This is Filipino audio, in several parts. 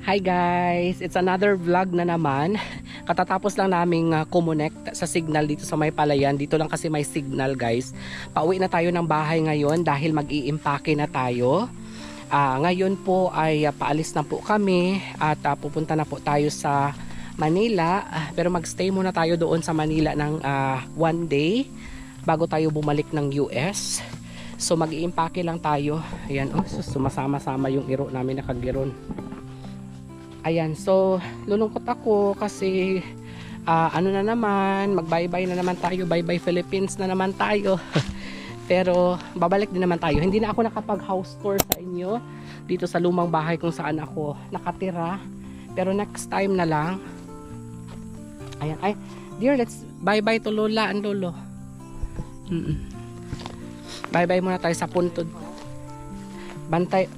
Hi guys! It's another vlog na naman. Katatapos lang naming kumonect sa signal dito sa may palayan. Dito lang kasi may signal guys. Pauwi na tayo ng bahay ngayon dahil mag-iimpake na tayo. Ngayon po ay paalis na po kami at pupunta na po tayo sa Manila. Pero magstay muna tayo doon sa Manila ng one day bago tayo bumalik ng US. So mag-iimpake lang tayo. Ayan, sumasama-sama yung iro namin nakagiron. Ayan, so lulungkot ako kasi ano na naman, mag-bye-bye na naman tayo, bye-bye Philippines na naman tayo. Pero babalik din naman tayo. Hindi na ako nakapag-house tour sa inyo dito sa lumang bahay kung saan ako nakatira. Pero next time na lang. Ayan, ay, dear, let's bye-bye to Lola and Lolo. Bye-bye muna tayo sa puntod. Bantay.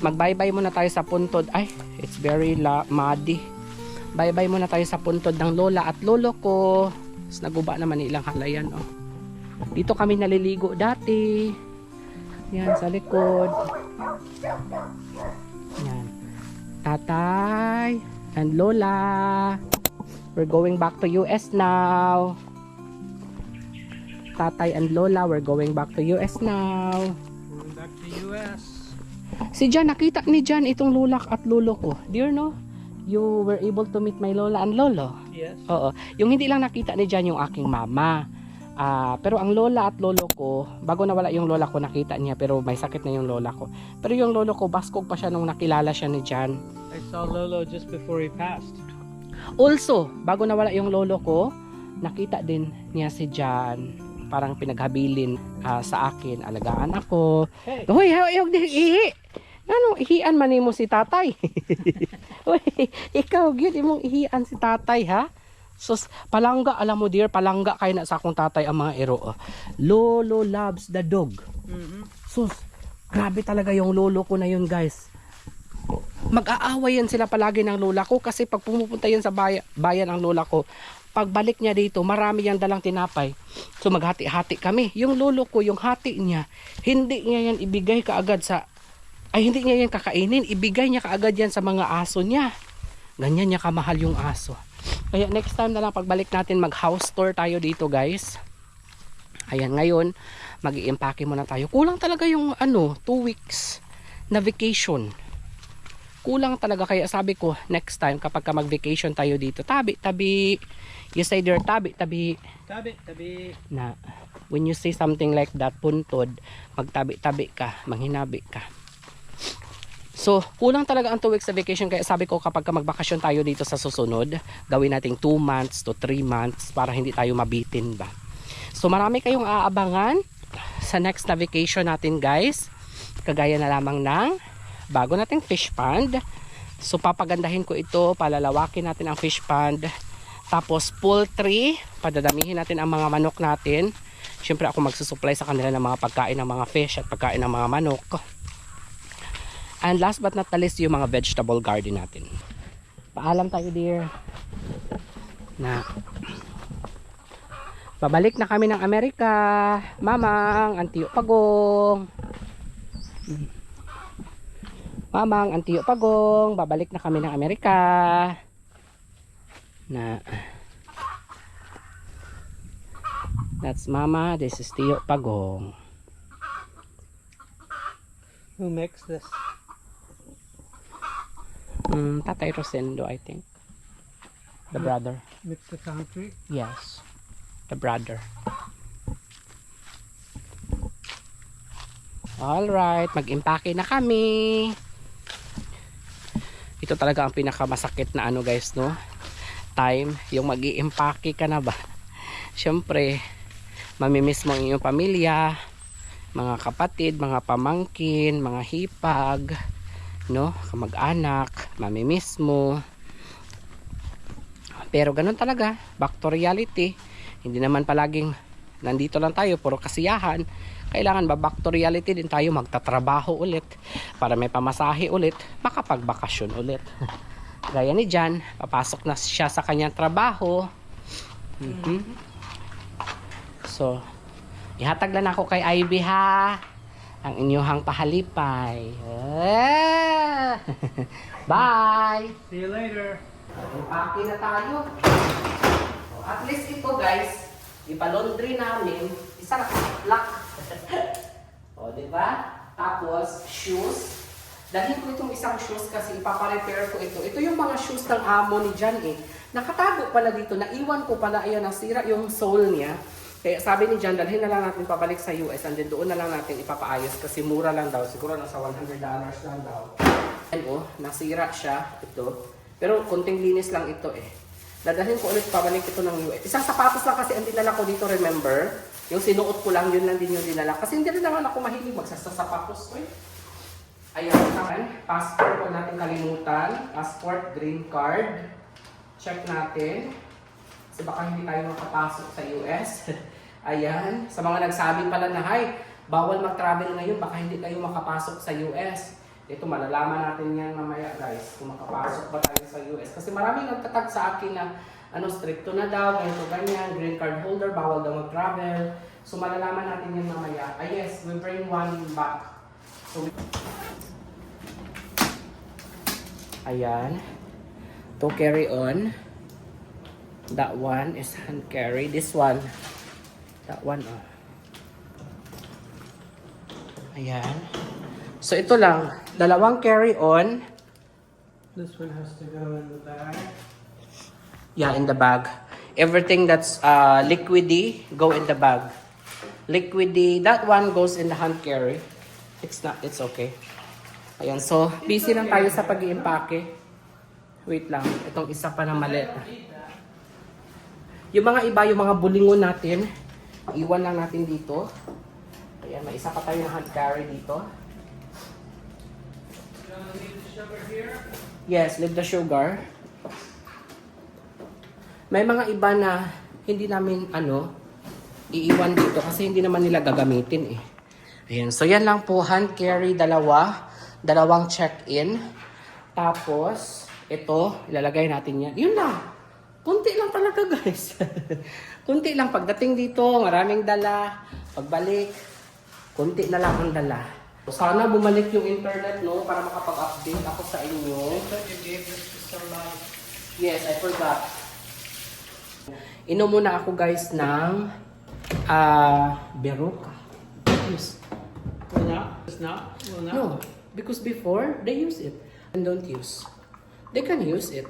Mag-bye-bye muna tayo sa puntod. Ay, it's very muddy. Bye-bye muna tayo sa puntod ng Lola at Lolo ko. Tapos naguba naman ilang halayan, oh. Dito kami naliligo dati. Yan, sa likod. Yan. Tatay and Lola. We're going back to US now. Tatay and Lola, we're going back to US now. Going back to US. Si Jan, nakita ni Jan itong Lola at Lolo ko. Dear, no? You were able to meet my Lola and Lolo? Yes. Oo. Yung hindi lang nakita ni Jan yung aking mama. Pero ang Lola at Lolo ko, bago nawala yung Lola ko, nakita niya, pero may sakit na yung Lola ko. Pero yung Lolo ko, baskog pa siya nung nakilala siya ni Jan. I saw Lolo just before he passed. Also, bago nawala yung Lolo ko, nakita din niya si Jan. Parang pinaghabilin sa akin, alagaan ako. Hey. Hoy, hayog di ihi. Ano, ihian man mo si tatay. Hoy, ikaw gyud imong ihian si tatay, ha? Sus, palangga, alam mo dear, palangga kay na sa akong tatay ang mga ero. Lolo loves the dog. Sus, grabe talaga yung lolo ko na yun, guys. Mag-aaway yan sila palagi ng lola ko kasi pag pumupunta yan sa bayan ang lola ko, pagbalik niya dito, marami yang dalang tinapay. So maghati-hati kami. Yung lolo ko, yung hati niya, hindi niya yan ibigay kaagad hindi niya yan kakainin. Ibigay niya kaagad yan sa mga aso niya. Ganyan niya kamahal yung aso. Kaya next time na lang pagbalik natin, mag-house tour tayo dito, guys. Ayan, ngayon, mag-iimpake muna tayo. Kulang talaga yung 2 weeks na vacation. Kulang talaga, kaya sabi ko next time kapag ka mag-vacation tayo dito, tabi-tabi. You say there, tabi-tabi. Tabi. Na when you say something like that, puntod, magtabi-tabi ka, manghinabi ka. So, kulang talaga ang 2 weeks sa vacation, kaya sabi ko kapag ka magbakasyon tayo dito sa susunod, gawin nating 2 months to 3 months para hindi tayo mabitin ba. So, marami kayong aabangan sa next na vacation natin, guys. Kagaya na lamang ng bago nating fish pond. So papagandahin ko ito, palalawakin natin ang fish pond. Tapos poultry, padadamihin natin ang mga manok natin. Siyempre ako magsusupply sa kanila ng mga pagkain ng mga fish at pagkain ng mga manok. And last but not the least, yung mga vegetable garden natin. Paalam tayo, dear. Na babalik na kami ng Amerika. Mamang, Antiyo Pagong. Mamang, Antiyo Pagong, babalik na kami ng Amerika. That's Mama, this is Tiyo Pagong. Who makes this? Tatay Rosendo, I think. The brother. Mix the concrete? Yes. The brother. Alright, mag-impake na kami. Ito talaga ang pinakamasakit na guys, no? Time, yung mag-i-impake ka na ba? Siyempre, mamimiss mo ang iyong pamilya, mga kapatid, mga pamangkin, mga hipag, no? Kamag-anak, mamimiss mo. Pero ganun talaga, back to reality. Hindi naman palaging nandito lang tayo, puro kasiyahan. Kailangan ba back to reality din tayo, magtatrabaho ulit para may pamasahe ulit, makapagbakasyon ulit. Gaya ni Jan, papasok na siya sa kanyang trabaho. So, ihatag lang ako kay Ivy, ha, ang inyong pahalipay. Bye! See you later. Impake na tayo. At least ito guys, ipalaundry namin, isang lock. O, diba? Tapos, shoes. Dahil ko itong isang shoes kasi ipaparepair ko ito. Ito yung mga shoes ng amo ni Jan eh. Nakatago pala dito, naiwan ko pala, ayan, nasira yung sole niya. Kaya sabi ni Jan, dalhin na lang natin pabalik sa US and then doon na lang natin ipapaayos kasi mura lang daw. Siguro nasa $100 lang daw. And oh, nasira siya. Ito. Pero konting linis lang ito eh. Dadalhin ko ulit pabalik ito ng US. Isang sapatos lang kasi ang dinala ko dito, remember? Yung sinuot ko lang, yun lang din yung dinala. Kasi hindi rin naman ako mahilig magsasapatos. Ayan, passport ko natin kalimutan. Passport, green card. Check natin. Kasi baka hindi tayo makapasok sa US. Ayan, sa mga nagsabi pala na, "Hay, bawal mag-travel ngayon, baka hindi tayo makapasok sa US." Ito, malalaman natin yan mamaya guys, kung makapasok ba tayo sa US. Kasi maraming nagtatag sa akin na, stricto na daw, ganito ganyan, green card holder, bawal daw mag-travel. So, malalaman natin yan mamaya. Yes, we bring one back. So, ayan. To carry on. That one is hand carry. This one. That one, oh. Ayan. So, ito lang. Dalawang carry-on. This one has to go in the bag. Yeah, in the bag. Everything that's liquidy, go in the bag. Liquidy, that one goes in the hand carry. It's okay. Ayan, so, busy lang tayo sa pag-iimpake. Wait lang, itong isa pa na mali. Yung mga iba, yung mga bulingon natin, iwan lang natin dito. Ayan, may isa pa tayo na hand carry dito. Yes, leave the sugar. May mga iba na hindi namin iiwan dito kasi hindi naman nila gagamitin eh. Ayan, so yan lang po, hand carry, dalawang check-in. Tapos, ito, ilalagay natin yan. Yun lang. Kunti lang talaga guys. Kunti lang. Pagdating dito, maraming dala. Pagbalik, kunti na lang ang dala. Sana bumalik yung internet, no? Para makapag-update ako sa inyo. I thought you gave this to somebody. Yes, I forgot. Inom muna ako guys ng Berocca. Yes. Will not? It's not? Will not? No, because before, they use it and don't use. They can use it.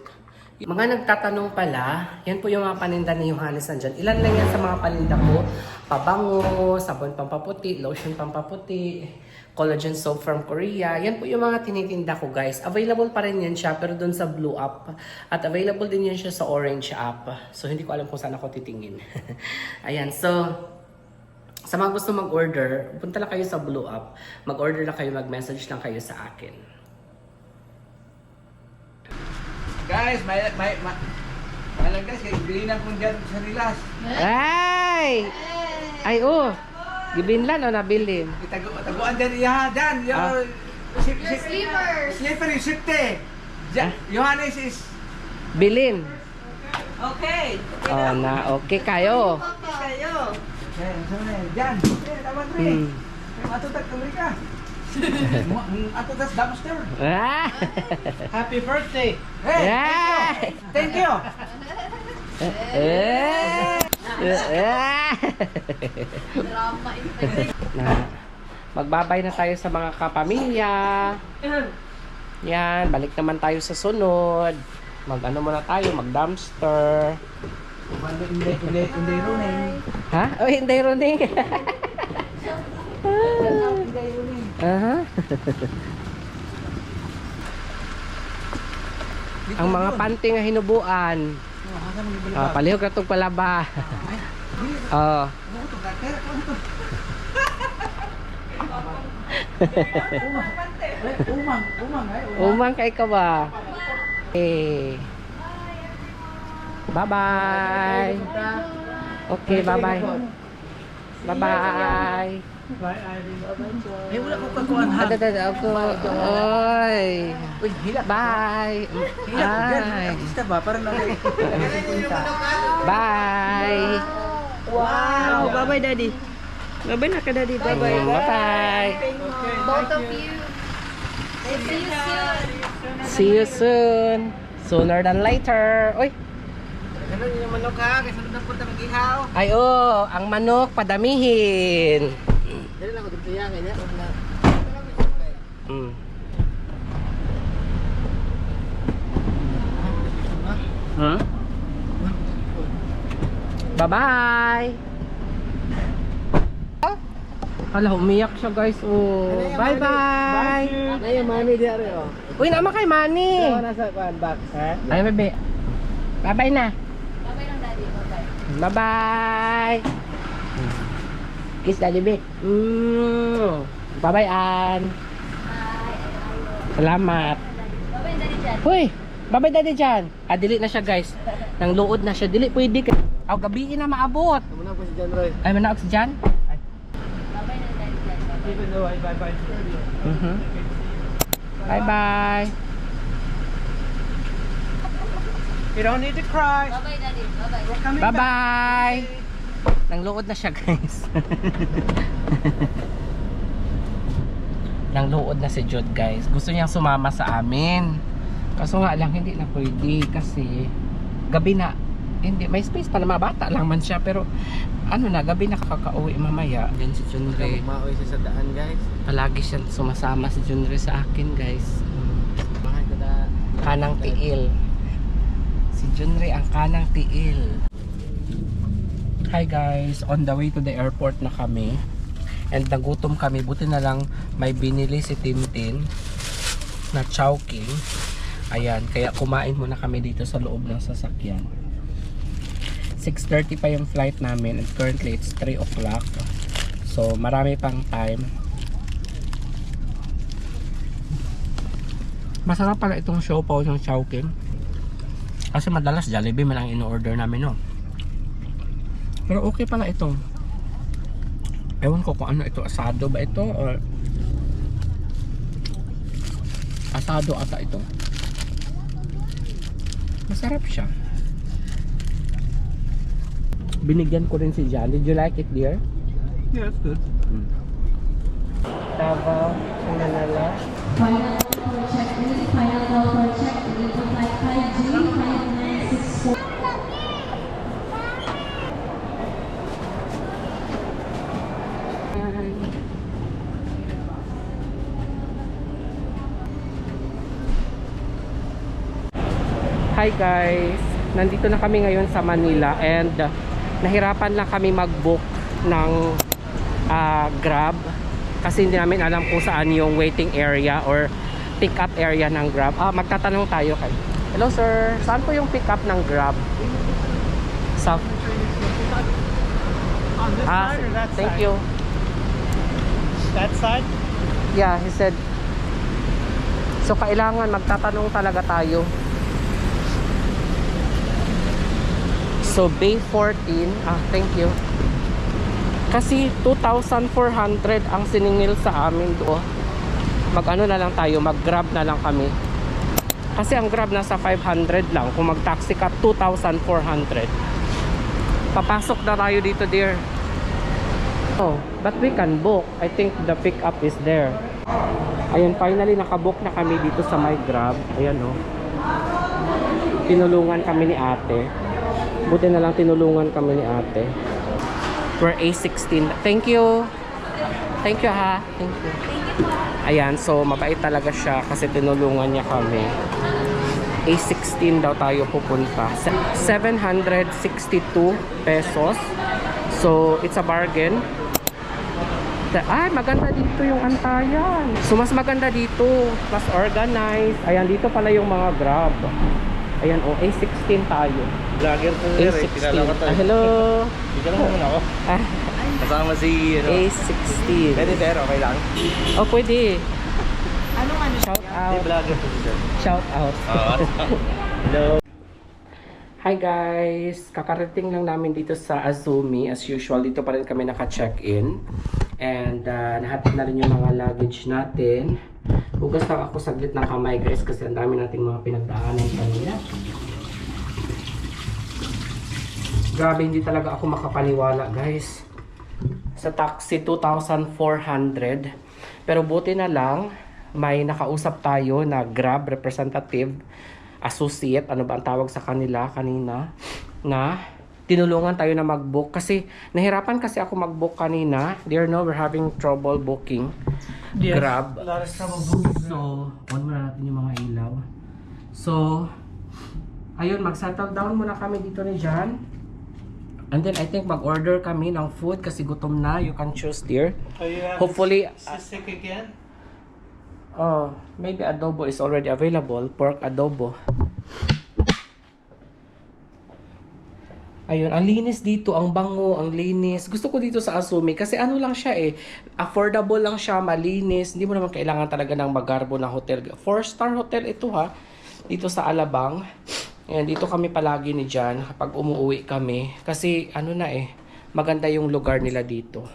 Mga nagtatanong pala, yan po yung mga paninda ni Johannes nandyan. Ilan lang yan sa mga paninda ko? Pabango, sabon pampaputi, lotion pampaputi, collagen soap from Korea. Yan po yung mga tinitinda ko guys. Available pa rin yan siya pero doon sa Blue app. At available din yan siya sa Orange app. So hindi ko alam kung saan ako titingin. Ayan, so sa mga gusto mag-order, punta lang kayo sa Blue app. Mag-order lang kayo, mag-message lang kayo sa akin. Guys, alam guys, kaya bilhin ako dyan sa Rilas. Ay! Ay, oh! Gibinlan o nabilin? Taguan dyan iya, dyan. Sleepers. Slipper yung safety. Johannes is... Bilin. Okay. Oh, na okay kayo. Kayo. Dyan. Taman rin. Matutak Amerika. Atutas dumpster. Ah! Happy birthday! Hey, Yeah! thank you. Drama in Na, magbabay na tayo sa mga kapamilya. Yan, balik naman tayo sa sunod. Mag-ano muna tayo, mag-dumpster. Hindi running. Ha? Oh, hindi running. Aha. Ang mga panty nga hinubuan. Palihog na itong palaba. Oh. Umang kay ka ba? Okay. Bye-bye. Okay, bye-bye. Bye-bye. Bye, Ivy. Eh, wala ko kakuan ha. Ako. Oy. Uy, hila. Bye. Hila ko dyan. Bye. Artista ba? Parang nalay. Bye. Wow. Bye-bye, Daddy. Bye-bye na ka, Daddy. Bye-bye. Bye-bye. Both of you. See you soon. See you soon. Sooner than later. Uy. Ganun yung manok ha, kasi sunod na punta mag-ihaw. Ay, oh, ang manok padamihin. Dali lang ko dito yan, ganyan. Mm. Huh? Bye-bye. Hala, umiyak siya guys. Oh. Bye-bye. Ano yung mami diyan oh? Uy, naman kay Manny. Nasa box ha? Ay, bebe. Bye-bye na. Bye-bye lang, Daddy. Bye-bye. Bye-bye. Kiss Daddy, be. Bye-bye, Ann. Salamat. Bye-bye, Daddy Jan. Hoy, bye-bye Daddy Jan. Ah, dili na siya, guys. Nang luod na siya. Dili, pwede ka. Aw, gabi na maabot. Muna po si John Roy. Ay, manaog si Jan? Bye-bye na, Daddy Jan. Bye-bye. Even though I bye-bye to you. Bye-bye. You don't need to cry. Bye-bye, Daddy. Bye-bye. We're coming back. Bye-bye. Nang luod na siya, guys. Nang luod na si Jude, guys. Gusto niyang sumama sa amin. Kaso nga lang, hindi na pwede. Kasi, gabi na. Hindi, may space pa na mabata lang man siya. Pero, ano na, gabi na kakauwi mamaya. Yan si Junre. Magmaoy siya sa daan guys. Palagi siya sumasama si Junre sa akin, guys. Mahal ko na. Kanang tiil. Si Junre ang kanang tiil. Hi guys, on the way to the airport na kami. And nagutom kami, buti na lang may binili si Tintin na chowking. Ayan, kaya kumain muna kami dito sa loob ng sasakyan. 6:30 pa yung flight namin and currently it's 3 o'clock. So marami pang time. Masarap pala itong siopaw ng chowking. Kasi madalas Jollibee man ang in-order namin, no. Pero okay pala ito. Ewan ko kung ano ito, asado ba ito or asado ata ito. Masarap siya. Binigyan ko rin si Jan. Did you like it, dear? Yeah, it's good. Davao, Manila. Final call for check. Final call for check. Flight 5G 5964. Hi guys, nandito na kami ngayon sa Manila and nahirapan lang kami mag-book ng Grab kasi hindi namin alam kung saan yung waiting area or pick up area ng Grab. Magtatanong tayo kay. Hello sir, saan po yung pick up ng Grab? Sa On this side or that thank side? you. That side? Yeah, he said. So kailangan magtatanong talaga tayo. So Bay 14, thank you. Kasi 2,400 ang siningil sa amin doon. Mag-ano na lang tayo, mag-Grab na lang kami. Kasi ang Grab nasa 500 lang. Kung mag-taxi ka, 2,400. Papasok na tayo dito, dear. Oh, but we can book. I think the pick up is there. Ayun, finally nakabook na kami dito sa my Grab. Ayan oh. Tinulungan kami ni ate. Buti na lang tinulungan kami ni ate. We're A16. Thank you. Thank you ha. Thank you. Ayan, so mabait talaga siya kasi tinulungan niya kami. A16 daw tayo pupunta. 762 pesos. So, it's a bargain. Ay, maganda dito yung antayan. So, mas maganda dito. Mas organized. Ayan, dito pala yung mga Grab. Ayan, oh, A16 tayo. Vlogger po A16. Hello. Dito lang muna ako. Kasama si A16. Pwede pero okay lang. Oh, pwede. Shout out. Vlogger po siya. Shout out. Hello. Hi guys! Kakarating lang namin dito sa Azumi. As usual, dito pa rin kami naka-check-in. And nahatid na rin yung mga luggage natin. Hugas lang ako saglit ng kamay guys kasi ang dami nating mga pinagdaanan kanina. Grabe, hindi talaga ako makapaniwala guys. Sa taxi, 2,400. Pero buti na lang, may nakausap tayo na Grab representative, associate, ano ba ang tawag sa kanila kanina, na tinulungan tayo na mag-book kasi nahirapan kasi ako mag-book kanina. Dear no, we're having trouble booking Grab. A lot of trouble booking. So, on muna natin yung mga ilaw. So, ayun, mag-settle down muna kami dito ni Jan. And then, I think mag-order kami ng food kasi gutom na. You can choose, dear. Oh, you have Hopefully, cystic again? maybe adobo is already available. Pork adobo. Ayun, ang linis dito, ang bango, ang linis. Gusto ko dito sa Asumi kasi ano lang siya affordable lang siya, malinis. Hindi mo naman kailangan talaga ng magarbo na hotel. 4-star hotel ito ha, dito sa Alabang. Ayan, dito kami palagi ni Jan kapag umuwi kami. Kasi ano na maganda yung lugar nila dito.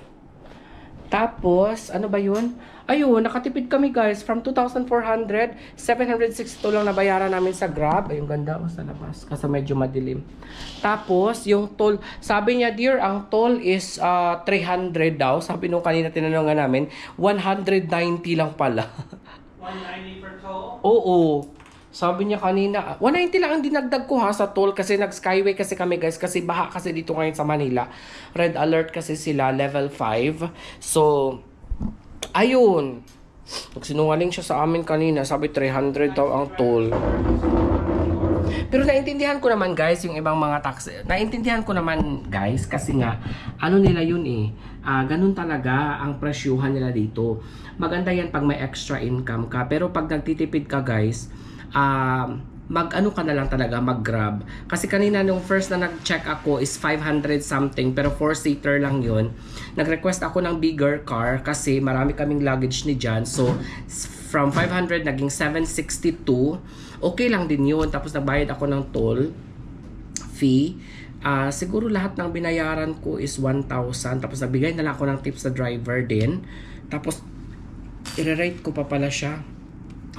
Tapos, ano ba yun? Ayun, nakatipid kami guys. From 2,400, 762 lang nabayaran namin sa Grab. Ayun, ganda sa labas. Kasi medyo madilim. Tapos, yung toll, sabi niya, dear, ang toll is 300 daw. Sabi nung kanina tinanongan namin, 190 lang pala. 190 per toll? Oo. Sabi niya kanina, 190 lang ang dinagdag ko ha sa toll kasi nag-skyway kasi kami guys kasi baha kasi dito ngayon sa Manila. Red alert kasi sila, level 5. So, ayun. Nagsinungaling siya sa amin kanina, sabi 300 daw ang toll. Pero naintindihan ko naman guys yung ibang mga taxi. Naintindihan ko naman guys kasi nga ano nila yun ganun talaga ang presyuhan nila dito. Maganda yan pag may extra income ka. Pero pag nagtitipid ka guys, mag-ano ka na lang talaga, mag-Grab. Kasi kanina nung first na nag-check ako is 500 something pero 4-seater lang yun. Nag-request ako ng bigger car kasi marami kaming luggage ni Jan. So, from 500 naging 762. Okay lang din yun. Tapos nagbayad ako ng toll fee. Siguro lahat ng binayaran ko is 1,000. Tapos nagbigay na lang ako ng tips sa driver din. Tapos, i-rate ko pa pala siya.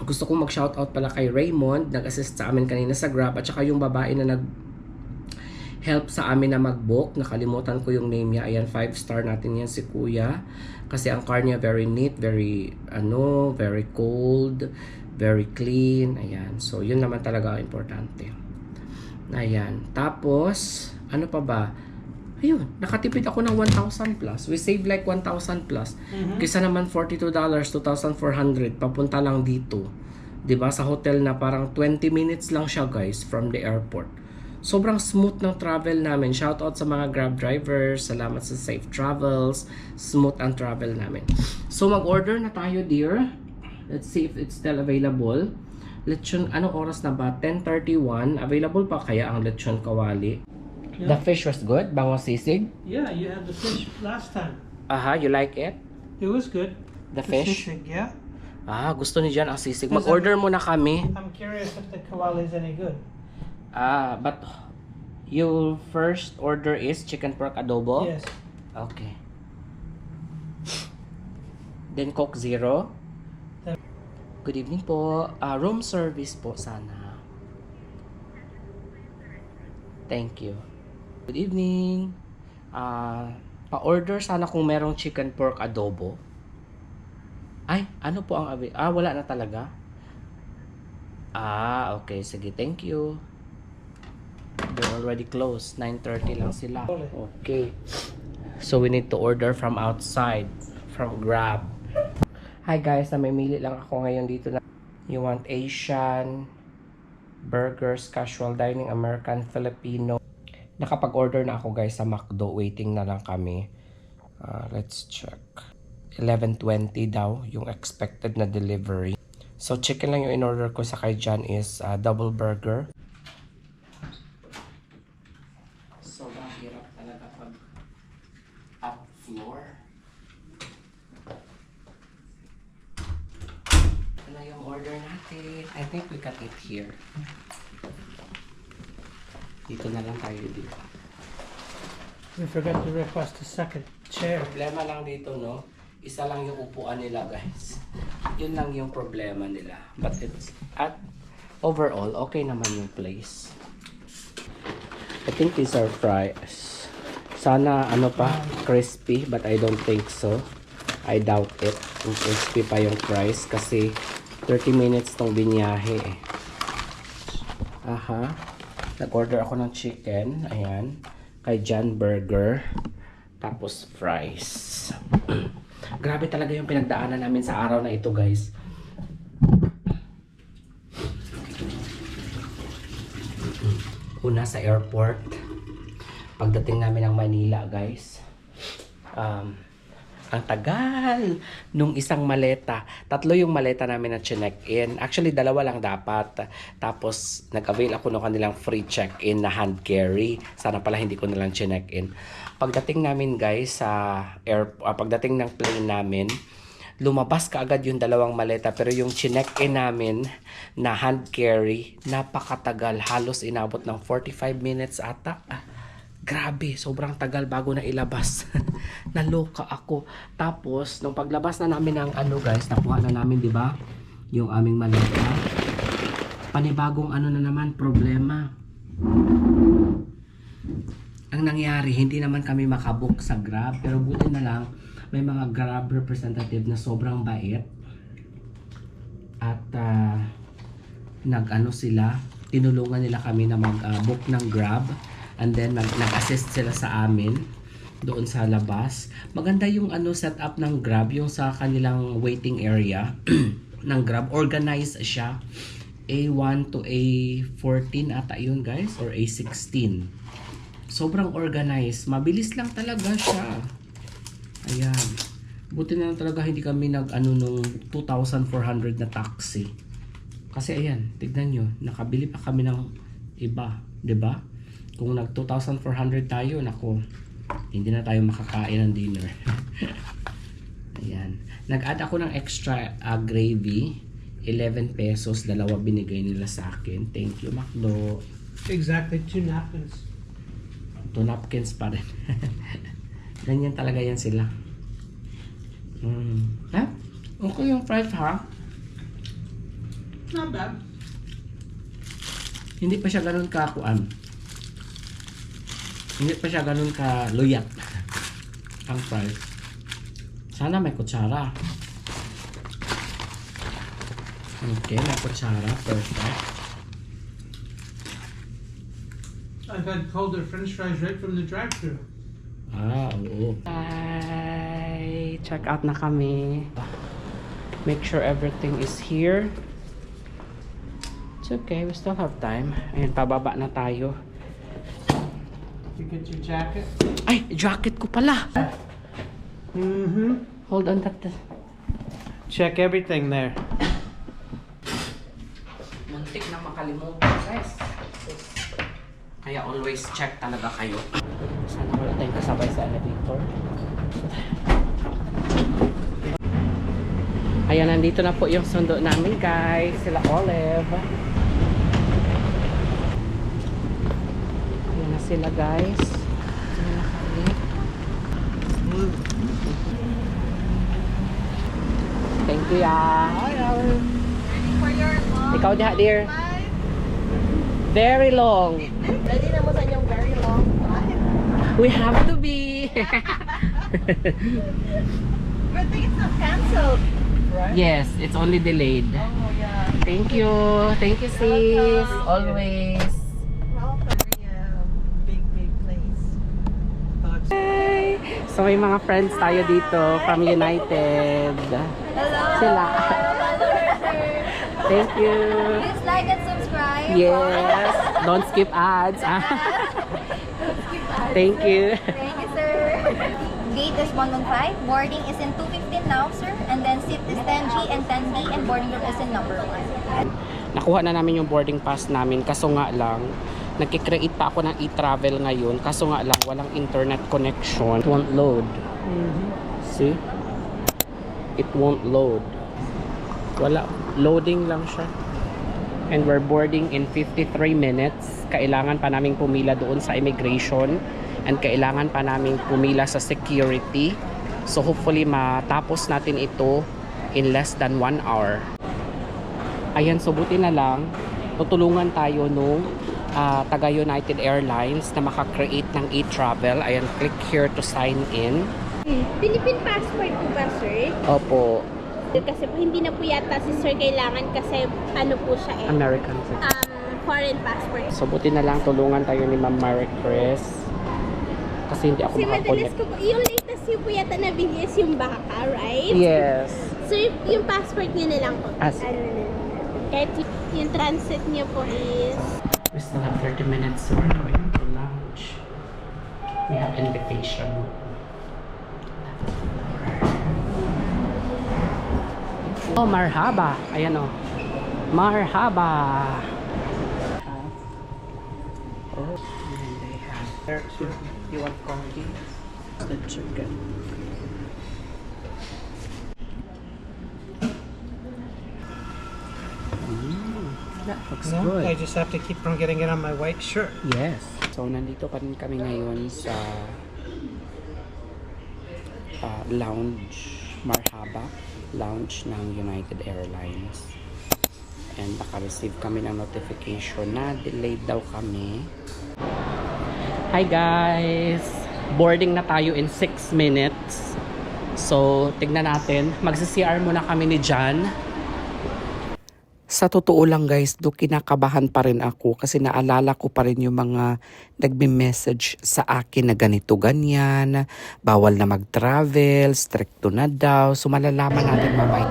Gusto kong mag-shoutout pala kay Raymond, nag-assist sa amin kanina sa Grab, at saka yung babae na nag-help sa amin na mag-book. Nakalimutan ko yung name niya. Ayan, 5-star natin yan si Kuya. Kasi ang car niya very neat, very cold, very clean. Ayan, so yun naman talaga ang importante. Ayan, tapos, ano pa ba? Ayun, nakatipid ako ng 1,000 plus. We saved like 1,000 plus. Kaysa naman $42, 2,400 papunta lang dito. 'Di ba? Sa hotel na parang 20 minutes lang siya guys from the airport. Sobrang smooth ng travel namin. Shout out sa mga Grab drivers. Salamat sa safe travels. Smooth ang travel namin. So mag-order na tayo, dear. Let's see if it's still available. Lechon, anong oras na ba? 10:31. Available pa kaya ang lechon kawali? The fish was good? Bango sisig? Yeah, you had the fish last time. You like it? It was good. The fish? Sisig, yeah. Gusto ni Jan ang sisig. Mag-order muna kami. I'm curious if the kawali is any good. But your first order is chicken pork adobo? Yes. Okay. Then Coke Zero? Good evening po. Room service po sana. Thank you. Good evening. Pa-order sana kung merong chicken pork adobo. Ay, ano po ang wala na talaga? Okay. Sige, thank you. They're already closed. 9:30 lang sila. Okay. So, we need to order from outside. From Grab. Hi guys, namimili lang ako ngayon dito na. You want Asian, burgers, casual dining, American, Filipino. Nakapag-order na ako guys sa McDo. Waiting na lang kami. Let's check. 11:20 daw yung expected na delivery. So chicken lang yung in-order ko sa kay Jan is double burger. So mahirap talaga pag up floor. Ano yung order natin? I think we can eat here. Dito na lang tayo dito. We forgot to request a second chair. Problema lang dito, no? Isa lang yung upuan nila, guys. Yun lang yung problema nila. But it's, overall, okay naman yung place. I think these are fries. Sana, crispy, but I don't think so. I doubt it. Kung crispy pa yung fries kasi 30 minutes tong binyahe eh. Aha. Nag-order ako ng chicken. Ayan. Kay John Burger. Tapos fries. Grabe talaga yung pinagdaanan namin sa araw na ito, guys. Una sa airport. Pagdating namin ng Manila, guys. Ang tagal nung isang maleta. 3 yung maleta namin na chinek-in. Actually, 2 lang dapat. Tapos, nag-avail ako ng kanilang free check-in na hand carry. Sana pala hindi ko nalang chinek-in. Pagdating namin, guys, sa pagdating ng plane namin, lumabas kaagad yung 2 maleta. Pero yung chinek-in namin na hand carry, napakatagal. Halos inabot ng 45 minutes ata. Grabe, sobrang tagal bago na ilabas. Naloka ako. Tapos, nung paglabas na namin ng guys, nakuha na namin, di ba? Yung aming maleta. Panibagong na naman, problema. Ang nangyari, hindi naman kami makabook sa Grab. Pero buti na lang, may mga Grab representative na sobrang bait. At, sila, tinulungan nila kami na mag-book ng Grab. And then nag-assist sila sa amin doon sa labas. Maganda yung setup ng Grab, yung sa kanilang waiting area ng Grab. Organized siya. A1 to A14 ata yun, guys, or A16. Sobrang organized. Mabilis lang talaga siya. Ayan. Buti na lang talaga hindi kami nung 2,400 na taxi. Kasi ayan, tignan nyo, nakabili pa kami ng iba, 'di ba? Kung nag 2,400 tayo, nako, hindi na tayo makakain ng dinner. Ayan. Nag-add ako ng extra gravy. 11 pesos. 2 binigay nila sa akin. Thank you, Macdo. Exactly, 2 napkins. 2 napkins pa rin. Ganyan talaga yan sila. Ha? Okay yung fries, ha? Not bad. Hindi pa siya ganun kakuan. Hindi pa siya ganun ka luyat ang fries. Sana may kutsara. Okay, may kutsara. Perfect. I've had colder French fries right from the drive-thru. Oo. Hi! Check out na kami. Make sure everything is here. It's okay, we still have time. Ayan, pababa na tayo. You get your jacket? Ay, jacket ko pala. Mm-hmm. Hold on, that. Check everything there. Muntik na makalimutan, guys. Kaya always check talaga kayo. Sana wala tayong kasabay sa elevator. Ayan, nandito na po yung sundo namin, guys. Sila Olive. Ayan na sila, guys. Ayan na kami. Thank you, ya. Ikaw diha, dear. Very long. Ready na mo sa inyong very long time. We have to be. Good thing it's not cancelled. Right? Yes, it's only delayed. Oh, yeah. Thank you. Thank you, sis. Always. Well, very big place. Hi. So, may mga friends tayo dito from United. Hello. Sila. Thank you. Please like and subscribe. Yes. Don't skip ads. Thank you. Thank you, sir. Gate is 115. Boarding is in 215 now, sir. And then seat is 10G and 10B and boarding room is in number 1. Nakuha na namin yung boarding pass namin. Kaso nga lang, nagkikreate pa ako ng e-travel ngayon. Kaso nga lang, walang internet connection. It won't load. See? It won't load. Wala. Loading lang siya. And we're boarding in 53 minutes. Kailangan pa naming pumila doon sa immigration. And kailangan pa naming pumila sa security. So hopefully matapos natin ito in less than 1 hour. Ayan, so buti na lang. Tutulungan tayo nung taga United Airlines na makakreate ng e-travel. Ayan, click here to sign in. Philippine passport po ba, sir? Opo, Kasi po hindi na po yata si sir kailangan kasi ano po siya eh. American citizen. Foreign passport. So buti na lang tulungan tayo ni Ma'am Marie Chris. Kasi hindi ako Kasi madalas makakonect. ko po, yung latest yung po yata nabili is yung baka, right? Yes. So yung passport niya na lang po. As- Ano na lang. Kahit yung transit niya po is... We still have 30 minutes, so we're going to lunch. We have invitation. Oh, marhaba. Ayan oh. Marhaba. Oh, and they have... You want coffee? The chicken. That looks No, good. I just have to keep from getting it on my white shirt. Yes. So, nandito pa rin kami ngayon sa lounge, Marhaba, lounge ng United Airlines. And naka-receive kami ng notification na delayed daw kami. Hi guys! Boarding na tayo in 6 minutes. So, tignan natin. Magsi-CR muna kami ni John. Sa totoo lang guys, kinakabahan pa rin ako kasi naalala ko pa rin yung mga nagme-message sa akin na ganito ganyan, bawal na mag-travel, stricto na daw. So malalaman natin mamaya.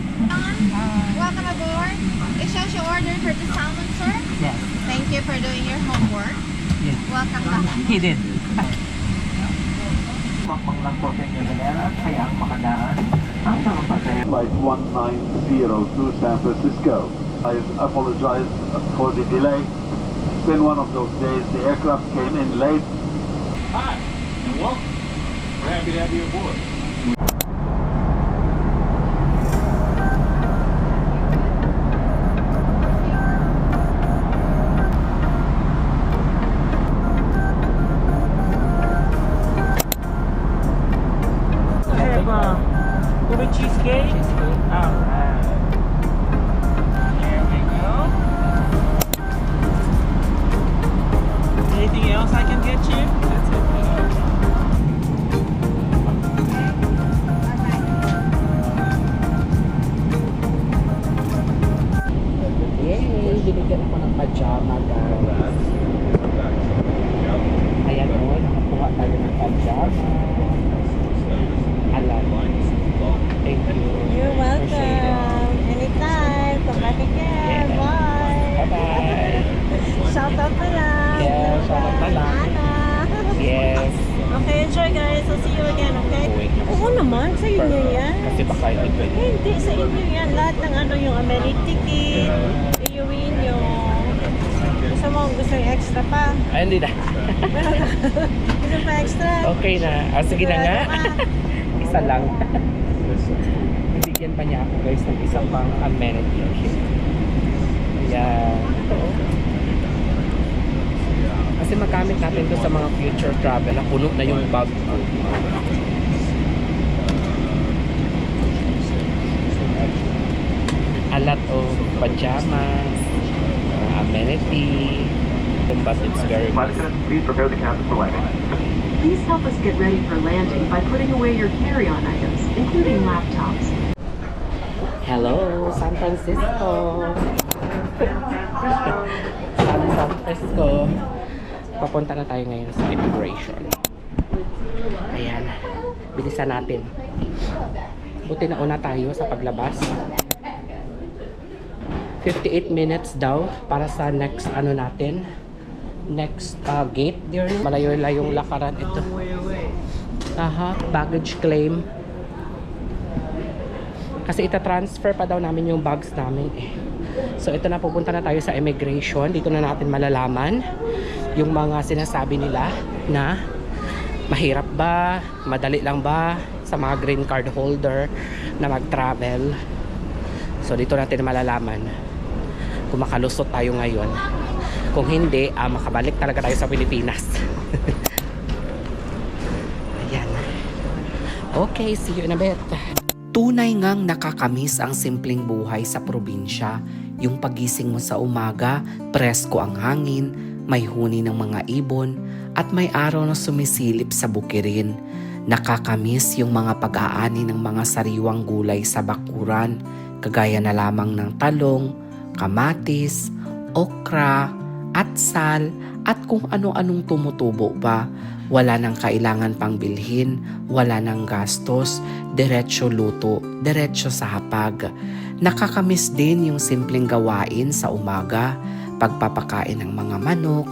Welcome aboard. It shows your order for the salmon, sir. Yes. Thank you for doing your homework. Yeah. Welcome back. He did. Flight 1902 San Francisco. I apologize for the delay. It's been one of those days. The aircraft came in late. Hi, and welcome. We're happy to have you aboard. Ube cheesecake. Alright. There we go. Anything else I can get you? That's it. Yay! Binigyan ako ng pajama guys. Ayan o, nakakuha tayo ng pajama. Alam. Thank you. You're Appreciate it. welcome. Anytime. Come back again. Yes. Bye. Bye-bye. Shout out na lang. Yeah, shout out na lang. Ana. Yes. Okay, enjoy guys. I'll see you again, okay? Oo naman, sa inyo yan. Kasi baka hindi pwede. Hindi, sa inyo yan. Lahat ng ano, yung amenity ticket, iuwiin nyo. Gusto mo, gusto yung extra pa. Ay, hindi na. Gusto pa extra? Okay na. Ah, sige na nga. Sigurado ka? Isa lang. Bibigyan pa niya ako guys ng isang pang amenity kit. Ayan. Kasi magamit natin to sa mga future travel. Puno na yung bag ko. A lot of pajamas, amenity, but it's very good. Please prepare the cabin for landing. Please help us get ready for landing by putting away your carry-on items, including laptops. Hello, San Francisco. San Francisco. Papunta na tayo ngayon sa immigration. Ayan. Bilisan natin. Buti na una tayo sa paglabas. 58 minutes daw para sa next ano natin. Next gate. There. Malayo-layong lakaran ito. Aha. Baggage claim. Kasi ita-transfer pa daw namin yung bags namin eh. So ito na, pupunta na tayo sa immigration. Dito na natin malalaman yung mga sinasabi nila na mahirap ba, madali lang ba sa mga green card holder na mag-travel. So dito natin malalaman kung makalusot tayo ngayon. Kung hindi, makabalik talaga tayo sa Pilipinas. Ayan. Okay, see you in a bit. Tunay ngang nakakamis ang simpleng buhay sa probinsya. Yung pagising mo sa umaga, presko ang hangin, may huni ng mga ibon, at may araw na sumisilip sa bukirin. Nakakamis yung mga pag-aani ng mga sariwang gulay sa bakuran, kagaya na lamang ng talong, kamatis, okra, atsal, at kung ano-anong tumutubo pa. Wala nang kailangan pang bilhin, wala nang gastos, diretso luto, diretso sa hapag. Nakakamiss din yung simpleng gawain sa umaga, pagpapakain ng mga manok,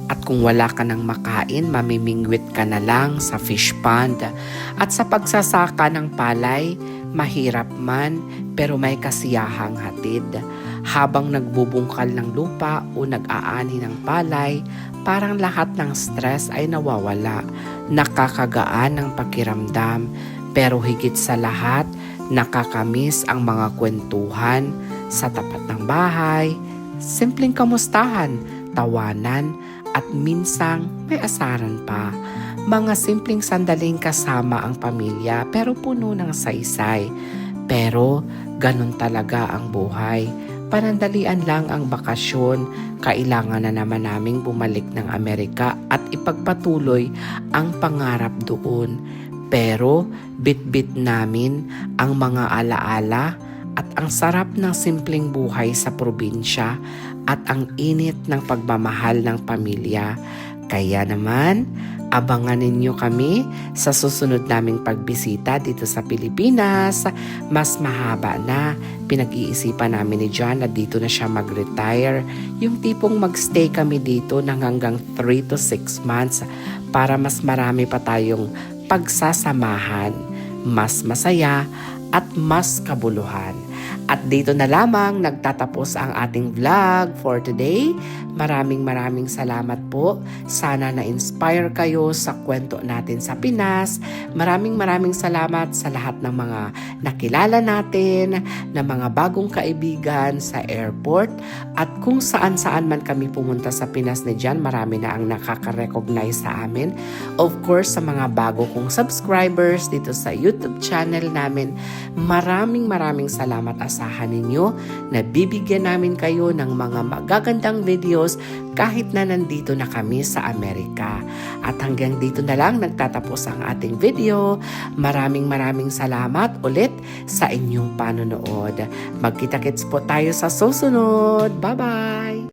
at kung wala ka nang makain, mamimingwit ka na lang sa fish pond. At sa pagsasaka ng palay, mahirap man pero may kasiyahang hatid. Habang nagbubungkal ng lupa o nag-aani ng palay, parang lahat ng stress ay nawawala. Nakakagaan ang pakiramdam, pero higit sa lahat, nakakamiss ang mga kwentuhan sa tapat ng bahay, simpleng kamustahan, tawanan, at minsang may asaran pa. Mga simpleng sandaling kasama ang pamilya pero puno ng saysay. Pero ganun talaga ang buhay. Panandalian lang ang bakasyon, kailangan na naman naming bumalik ng Amerika at ipagpatuloy ang pangarap doon. Pero bit-bit namin ang mga alaala at ang sarap ng simpleng buhay sa probinsya at ang init ng pagmamahal ng pamilya. Kaya naman, abangan ninyo kami sa susunod naming pagbisita dito sa Pilipinas. Mas mahaba na. Pinag-iisipan namin ni John na dito na siya mag-retire. Yung tipong magstay kami dito ng hanggang 3 to 6 months para mas marami pa tayong pagsasamahan, mas masaya at mas kabuluhan. At dito na lamang nagtatapos ang ating vlog for today. Maraming salamat po. Sana na-inspire kayo sa kwento natin sa Pinas. Maraming salamat sa lahat ng mga nakilala natin, na mga bagong kaibigan sa airport. At kung saan-saan man kami pumunta sa Pinas ni John, marami na ang nakaka-recognize sa amin. Of course, sa mga bago kong subscribers dito sa YouTube channel namin, maraming salamat. Asahan ninyo na bibigyan namin kayo ng mga magagandang videos kahit na nandito na kami sa Amerika. At hanggang dito na lang nagtatapos ang ating video. Maraming salamat ulit sa inyong panonood. Magkita-kits po tayo sa susunod. Bye-bye!